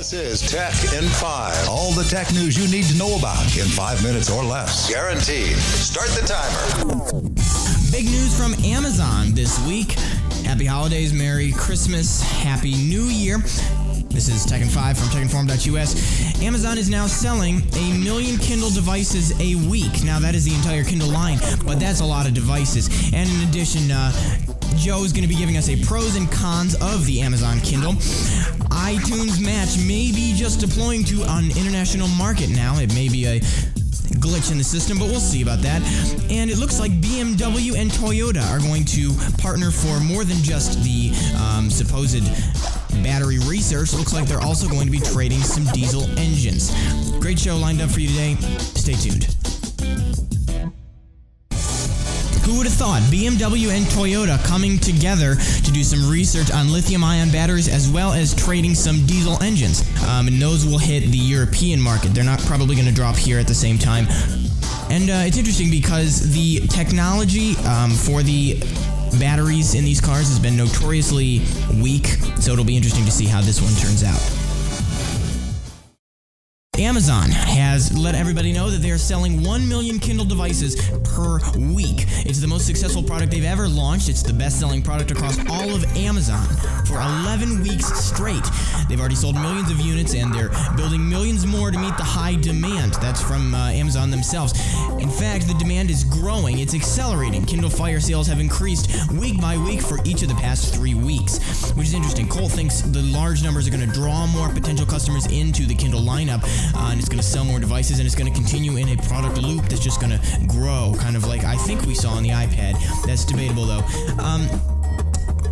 This is TechIn5. All the tech news you need to know about in 5 minutes or less. Guaranteed. Start the timer. Big news from Amazon this week. Happy holidays, Merry Christmas, Happy New Year. This is TechIn5 from TechInform.us. Amazon is now selling 1 million Kindle devices a week. Now, that is the entire Kindle line, but that's a lot of devices. And in addition, Joe is going to be giving us a pros and cons of the Amazon Kindle. iTunes Match may be just deploying to an international market now. It may be a glitch in the system, but we'll see about that. And it looks like BMW and Toyota are going to partner for more than just the supposed battery research. It looks like they're also going to be trading some diesel engines. Great show lined up for you today. Stay tuned. Who would have thought? BMW and Toyota coming together to do some research on lithium-ion batteries as well as trading some diesel engines. And those will hit the European market. They're not probably going to drop here at the same time. And it's interesting because the technology for the batteries in these cars has been notoriously weak, so it'll be interesting to see how this one turns out. Amazon has let everybody know that they are selling 1 million Kindle devices per week. It's the most successful product they've ever launched. It's the best-selling product across all of Amazon for 11 weeks straight. They've already sold millions of units, and they're building millions more to meet the high demand. That's from Amazon themselves. In fact, the demand is growing. It's accelerating. Kindle Fire sales have increased week by week for each of the past 3 weeks, which is interesting. Colt thinks the large numbers are going to draw more potential customers into the Kindle lineup. And it's going to sell more devices, and it's going to continue in a product loop that's just going to grow, kind of like I think we saw on the iPad. That's debatable, though.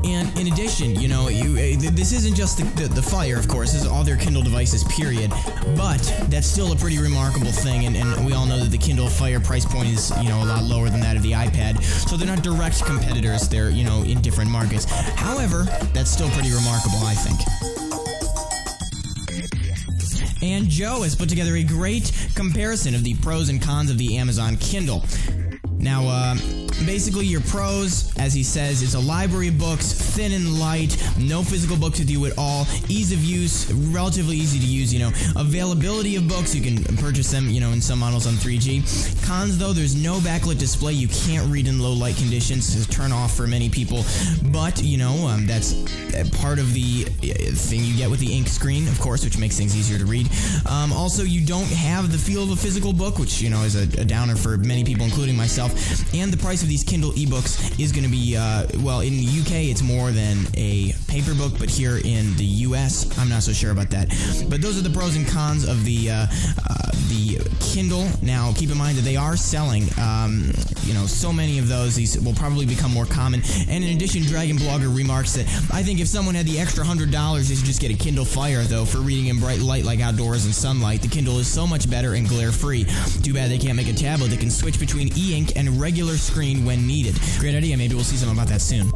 And in addition, you know, this isn't just the Fire, of course. This is all their Kindle devices, period. But that's still a pretty remarkable thing, and we all know that the Kindle Fire price point is, you know, a lot lower than that of the iPad. So they're not direct competitors. They're, you know, in different markets. However, that's still pretty remarkable, I think. And Joe has put together a great comparison of the pros and cons of the Amazon Kindle. Now, basically your pros, as he says, is a library of books, thin and light, no physical books with you at all, ease of use, relatively easy to use, you know, availability of books, you can purchase them, you know, in some models on 3G. Cons, though, there's no backlit display, you can't read in low light conditions, it's a turn off for many people, but, you know, that's part of the thing you get with the ink screen, of course, which makes things easier to read. Also, you don't have the feel of a physical book, which, you know, is a downer for many people, including myself. And the price of these Kindle ebooks is going to be, well, in the UK, it's more than a paper book, but here in the US, I'm not so sure about that. But those are the pros and cons of the Kindle. Now, keep in mind that they are selling, you know, so many of those. These will probably become more common. And in addition, Dragon Blogger remarks that I think if someone had the extra $100, they should just get a Kindle Fire, though, for reading in bright light like outdoors and sunlight. The Kindle is so much better and glare-free. Too bad they can't make a tablet that can switch between e-ink and regular screen when needed. Great idea. Maybe we'll see something about that soon.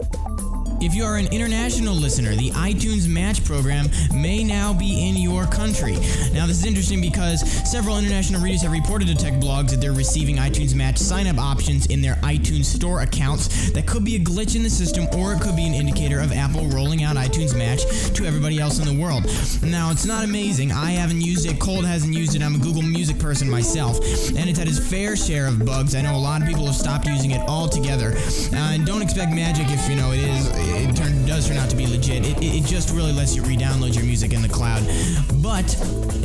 If you are an international listener, the iTunes Match program may now be in your country. Now, this is interesting because several international readers have reported to tech blogs that they're receiving iTunes Match sign-up options in their iTunes Store accounts. That could be a glitch in the system, or it could be an indicator of Apple rolling out iTunes Match to everybody else in the world. Now, it's not amazing. I haven't used it. Colt hasn't used it. I'm a Google Music person myself, and it's had its fair share of bugs. I know a lot of people have stopped using it altogether. And don't expect magic if, you know, it does turn out to be legit. It just really lets you re-download your music in the cloud. But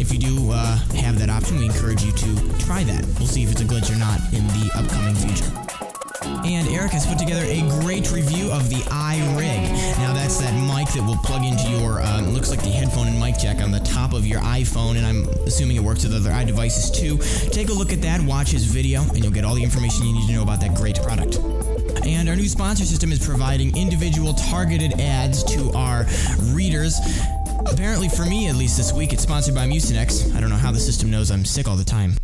if you do have that option, we encourage you to try that. We'll see if it's a glitch or not in the upcoming future. And Eric has put together a great review of the iRig. Now, that's that mic that will plug into your, looks like the headphone and mic jack on the top of your iPhone, and I'm assuming it works with other iDevices too. Take a look at that, watch his video, and you'll get all the information you need to know about that great product. And our new sponsor system is providing individual targeted ads to our readers. Apparently, for me at least this week, it's sponsored by Mucinex. I don't know how the system knows I'm sick all the time.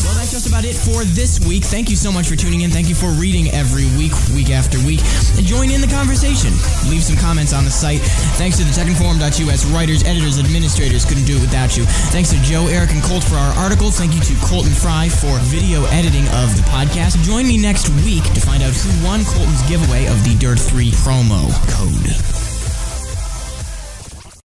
Well, that's just about it for this week. Thank you so much for tuning in. Thank you for reading every week, week after week. And join in the conversation. Leave some comments on the site. Thanks to the TechInform.us writers, editors, administrators. Couldn't do it without you. Thanks to Joe, Eric, and Colt for our articles. Thank you to Colton5 for video editing of the podcast. Join me next week to find out who won Colton's giveaway of the Dirt 3 promo code.